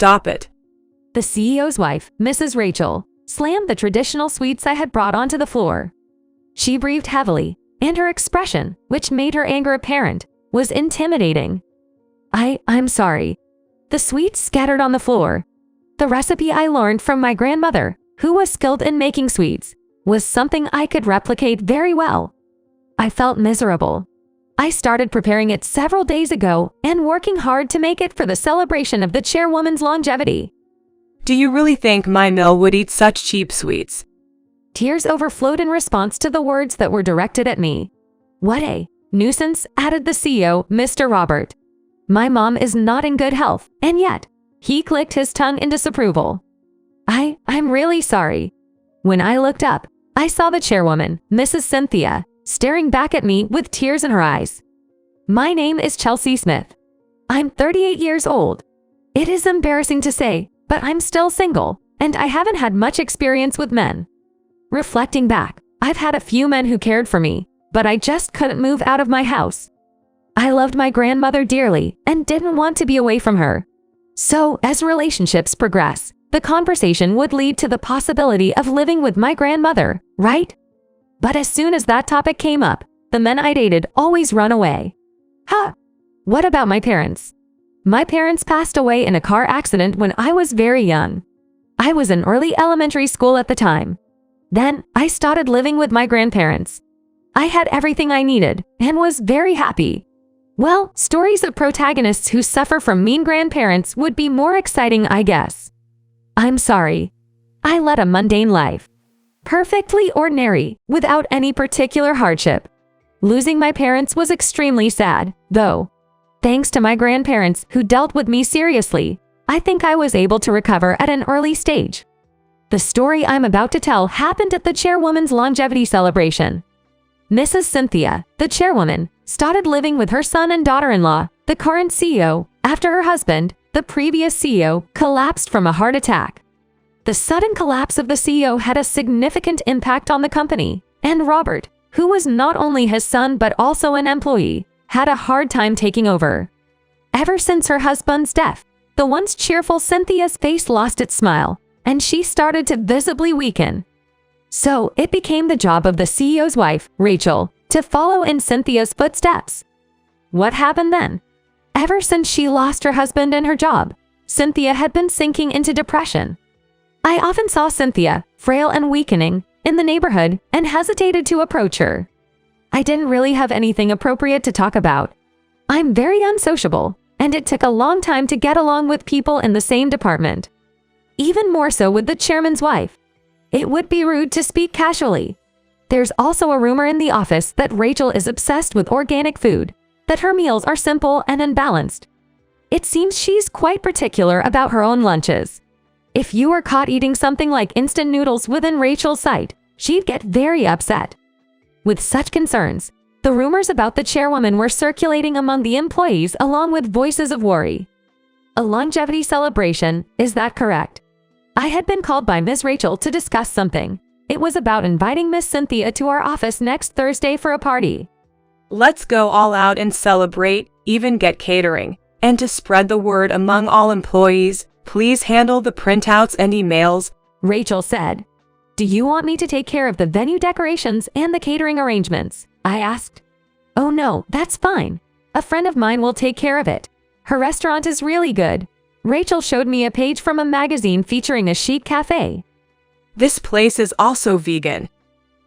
Stop it. The CEO's wife, Mrs. Rachel, slammed the traditional sweets I had brought onto the floor. She breathed heavily, and her expression, which made her anger apparent, was intimidating. I'm sorry. The sweets scattered on the floor. The recipe I learned from my grandmother, who was skilled in making sweets, was something I could replicate very well. I felt miserable. I started preparing it several days ago and working hard to make it for the celebration of the chairwoman's longevity. Do you really think my mill would eat such cheap sweets? Tears overflowed in response to the words that were directed at me. What a nuisance, added the CEO, Mr. Robert. My mom is not in good health, and yet, he clicked his tongue in disapproval. I'm really sorry. When I looked up, I saw the chairwoman, Mrs. Cynthia, staring back at me with tears in her eyes. My name is Chelsea Smith. I'm 38 years old. It is embarrassing to say, but I'm still single, and I haven't had much experience with men. Reflecting back, I've had a few men who cared for me, but I just couldn't move out of my house. I loved my grandmother dearly and didn't want to be away from her. So, as relationships progress, the conversation would lead to the possibility of living with my grandmother, right? But as soon as that topic came up, the men I dated always run away. What about my parents? My parents passed away in a car accident when I was very young. I was in early elementary school at the time. Then, I started living with my grandparents. I had everything I needed and was very happy. Well, stories of protagonists who suffer from mean grandparents would be more exciting, I guess. I'm sorry. I led a mundane life. Perfectly ordinary, without any particular hardship. Losing my parents was extremely sad, though. Thanks to my grandparents who dealt with me seriously, I think I was able to recover at an early stage. The story I'm about to tell happened at the chairwoman's longevity celebration. Mrs. Cynthia, the chairwoman, started living with her son and daughter-in-law, the current CEO, after her husband, the previous CEO, collapsed from a heart attack. The sudden collapse of the CEO had a significant impact on the company, and Robert, who was not only his son but also an employee, had a hard time taking over. Ever since her husband's death, the once cheerful Cynthia's face lost its smile, and she started to visibly weaken. So it became the job of the CEO's wife, Rachel, to follow in Cynthia's footsteps. What happened then? Ever since she lost her husband and her job, Cynthia had been sinking into depression. I often saw Cynthia, frail and weakening, in the neighborhood and hesitated to approach her. I didn't really have anything appropriate to talk about. I'm very unsociable, and it took a long time to get along with people in the same department. Even more so with the chairman's wife. It would be rude to speak casually. There's also a rumor in the office that Rachel is obsessed with organic food, that her meals are simple and unbalanced. It seems she's quite particular about her own lunches. If you were caught eating something like instant noodles within Rachel's sight, she'd get very upset. With such concerns, the rumors about the chairwoman were circulating among the employees along with voices of worry. A longevity celebration, is that correct? I had been called by Ms. Rachel to discuss something. It was about inviting Miss Cynthia to our office next Thursday for a party. Let's go all out and celebrate, even get catering. And to spread the word among all employees, please handle the printouts and emails, Rachel said. Do you want me to take care of the venue decorations and the catering arrangements? I asked. Oh no, that's fine. A friend of mine will take care of it. Her restaurant is really good. Rachel showed me a page from a magazine featuring a chic cafe. This place is also vegan.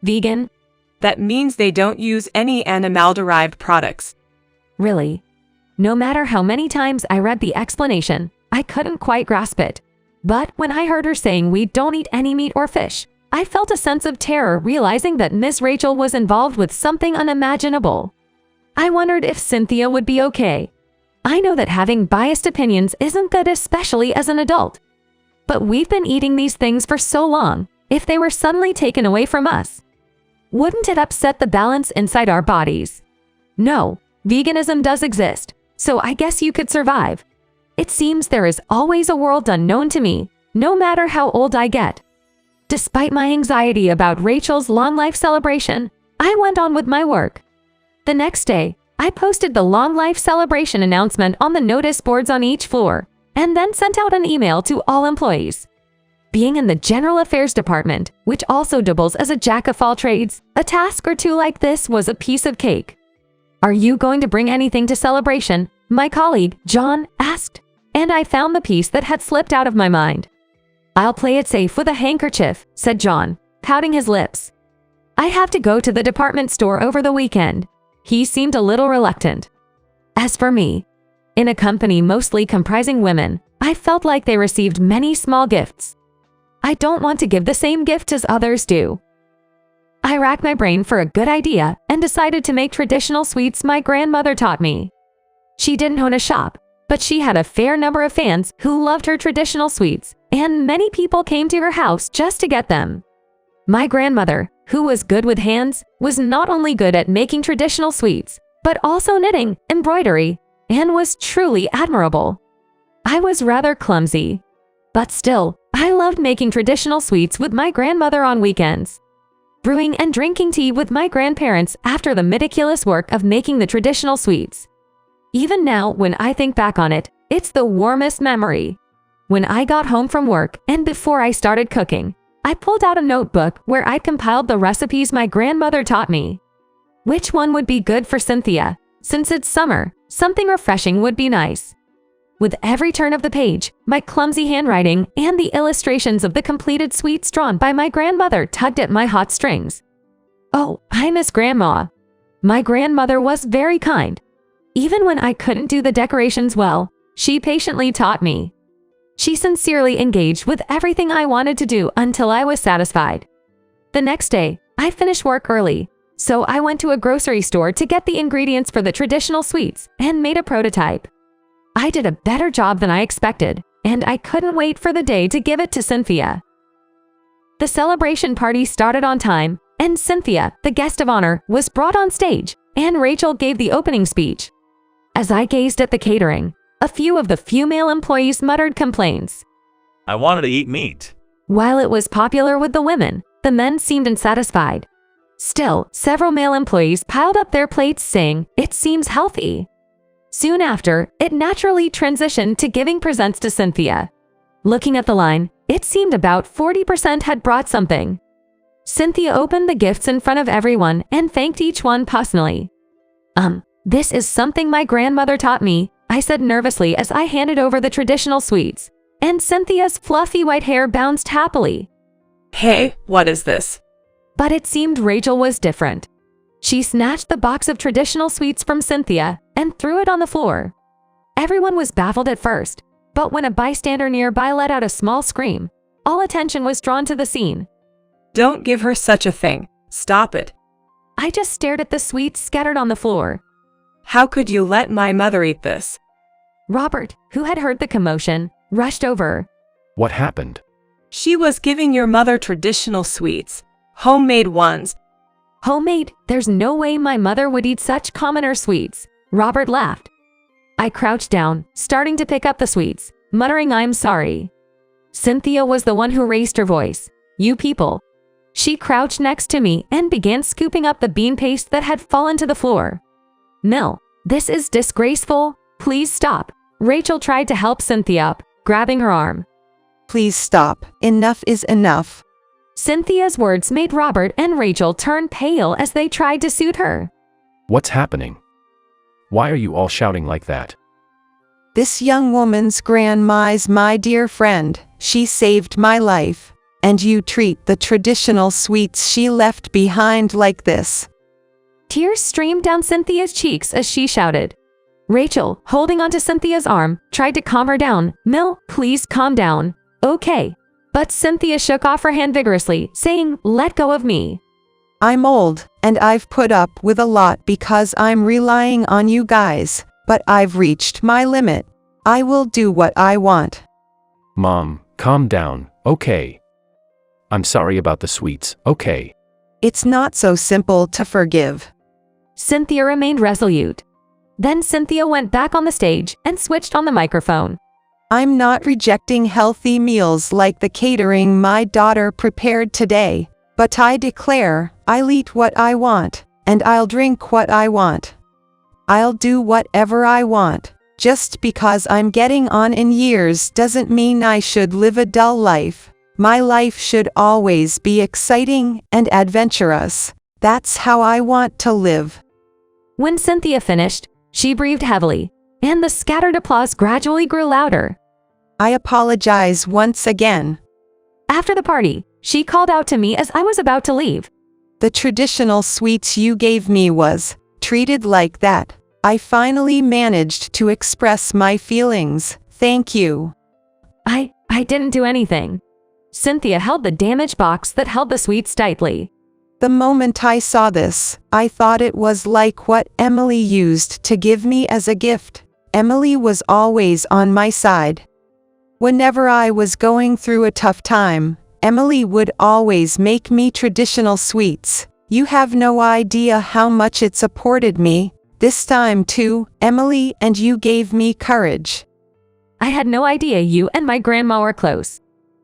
Vegan? That means they don't use any animal-derived products. Really? No matter how many times I read the explanation, I couldn't quite grasp it. But when I heard her saying we don't eat any meat or fish, I felt a sense of terror realizing that Miss Rachel was involved with something unimaginable. I wondered if Cynthia would be okay. I know that having biased opinions isn't good, especially as an adult. But we've been eating these things for so long, if they were suddenly taken away from us, wouldn't it upset the balance inside our bodies? No, veganism does exist, so I guess you could survive. It seems there is always a world unknown to me, no matter how old I get. Despite my anxiety about Rachel's long life celebration, I went on with my work. The next day, I posted the long life celebration announcement on the notice boards on each floor, and then sent out an email to all employees. Being in the General Affairs Department, which also doubles as a jack of all trades, a task or two like this was a piece of cake. "Are you going to bring anything to celebration?" my colleague, John, asked, and I found the piece that had slipped out of my mind. "I'll play it safe with a handkerchief," said John, pouting his lips. "I have to go to the department store over the weekend." He seemed a little reluctant. As for me, in a company mostly comprising women, I felt like they received many small gifts. I don't want to give the same gift as others do. I racked my brain for a good idea and decided to make traditional sweets my grandmother taught me. She didn't own a shop, but she had a fair number of fans who loved her traditional sweets, and many people came to her house just to get them. My grandmother, who was good with hands, was not only good at making traditional sweets, but also knitting, embroidery, and was truly admirable. I was rather clumsy, but still, I loved making traditional sweets with my grandmother on weekends. Brewing and drinking tea with my grandparents after the meticulous work of making the traditional sweets. Even now, when I think back on it, it's the warmest memory. When I got home from work and before I started cooking, I pulled out a notebook where I'd compiled the recipes my grandmother taught me. Which one would be good for Cynthia? Since it's summer, something refreshing would be nice. With every turn of the page, my clumsy handwriting and the illustrations of the completed sweets drawn by my grandmother tugged at my hot strings. Oh, I miss Grandma. My grandmother was very kind. Even when I couldn't do the decorations well, she patiently taught me. She sincerely engaged with everything I wanted to do until I was satisfied. The next day, I finished work early, so I went to a grocery store to get the ingredients for the traditional sweets and made a prototype. I did a better job than I expected, and I couldn't wait for the day to give it to Cynthia. The celebration party started on time, and Cynthia, the guest of honor, was brought on stage, and Rachel gave the opening speech. As I gazed at the catering, a few of the female employees muttered complaints. "I wanted to eat meat." While it was popular with the women, the men seemed unsatisfied. Still, several male employees piled up their plates saying, "It seems healthy." Soon after, it naturally transitioned to giving presents to Cynthia. Looking at the line, it seemed about 40% had brought something. Cynthia opened the gifts in front of everyone and thanked each one personally. This is something my grandmother taught me," I said nervously as I handed over the traditional sweets, and Cynthia's fluffy white hair bounced happily. "Hey, what is this?" But it seemed Rachel was different. She snatched the box of traditional sweets from Cynthia and threw it on the floor. Everyone was baffled at first, but when a bystander nearby let out a small scream, all attention was drawn to the scene. "Don't give her such a thing. Stop it." I just stared at the sweets scattered on the floor. "How could you let my mother eat this?" Robert, who had heard the commotion, rushed over. What happened? "She was giving your mother traditional sweets. Homemade ones." "Homemade? There's no way my mother would eat such commoner sweets," Robert laughed. I crouched down, starting to pick up the sweets, muttering I'm sorry. Cynthia was the one who raised her voice. "You people." She crouched next to me and began scooping up the bean paste that had fallen to the floor. "Mill, this is disgraceful. Please stop." Rachel tried to help Cynthia up, grabbing her arm. "Please stop. Enough is enough." Cynthia's words made Robert and Rachel turn pale as they tried to soothe her. What's happening? Why are you all shouting like that? This young woman's grandma's my dear friend. She saved my life. And you treat the traditional sweets she left behind like this. Tears streamed down Cynthia's cheeks as she shouted. Rachel, holding onto Cynthia's arm, tried to calm her down. "Mill, please calm down." "Okay." But Cynthia shook off her hand vigorously, saying, "Let go of me." I'm old, and I've put up with a lot because I'm relying on you guys, but I've reached my limit. I will do what I want. Mom, calm down, okay? I'm sorry about the sweets, okay? It's not so simple to forgive. Cynthia remained resolute. Then Cynthia went back on the stage and switched on the microphone. I'm not rejecting healthy meals like the catering my daughter prepared today, but I declare, I'll eat what I want, and I'll drink what I want. I'll do whatever I want, Just because I'm getting on in years doesn't mean I should live a dull life. My life should always be exciting and adventurous. That's how I want to live. When Cynthia finished, she breathed heavily, and the scattered applause gradually grew louder. I apologize once again. After the party, she called out to me as I was about to leave. The traditional sweets you gave me was treated like that. I finally managed to express my feelings. Thank you. I didn't do anything. Cynthia held the damaged box that held the sweets tightly. The moment I saw this, I thought it was like what Emily used to give me as a gift. Emily was always on my side. Whenever I was going through a tough time, Emily would always make me traditional sweets. You have no idea how much it supported me. This time too, Emily, and you gave me courage. I had no idea you and my grandma were close.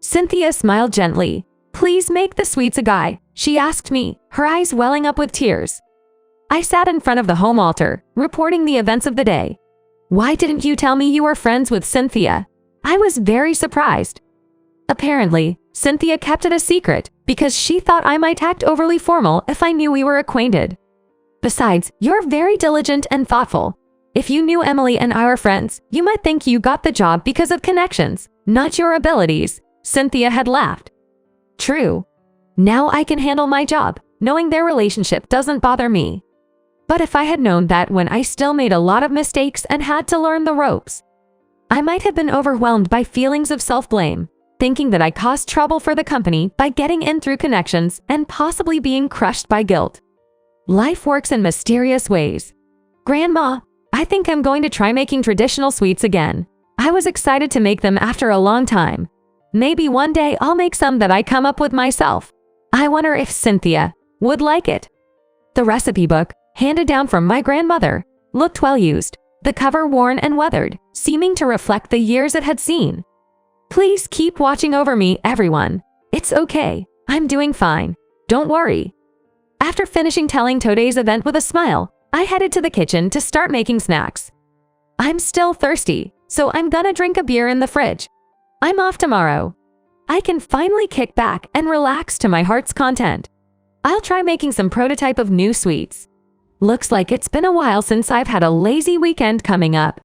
Cynthia smiled gently. Please make the sweets a guy, she asked me, her eyes welling up with tears. I sat in front of the home altar, reporting the events of the day. Why didn't you tell me you were friends with Cynthia? I was very surprised. Apparently, Cynthia kept it a secret because she thought I might act overly formal if I knew we were acquainted. Besides, you're very diligent and thoughtful. If you knew Emily and I were friends, you might think you got the job because of connections, not your abilities. Cynthia had laughed. True. Now I can handle my job, knowing their relationship doesn't bother me. But if I had known that when I still made a lot of mistakes and had to learn the ropes, I might have been overwhelmed by feelings of self-blame, thinking that I caused trouble for the company by getting in through connections and possibly being crushed by guilt. Life works in mysterious ways. Grandma, I think I'm going to try making traditional sweets again. I was excited to make them after a long time. Maybe one day I'll make some that I come up with myself. I wonder if Cynthia would like it. The recipe book, handed down from my grandmother, looked well used, the cover worn and weathered, seeming to reflect the years it had seen. Please keep watching over me, everyone. It's okay. I'm doing fine. Don't worry. After finishing telling today's event with a smile, I headed to the kitchen to start making snacks. I'm still thirsty, so I'm gonna drink a beer in the fridge. I'm off tomorrow. I can finally kick back and relax to my heart's content. I'll try making some prototype of new sweets. Looks like it's been a while since I've had a lazy weekend coming up.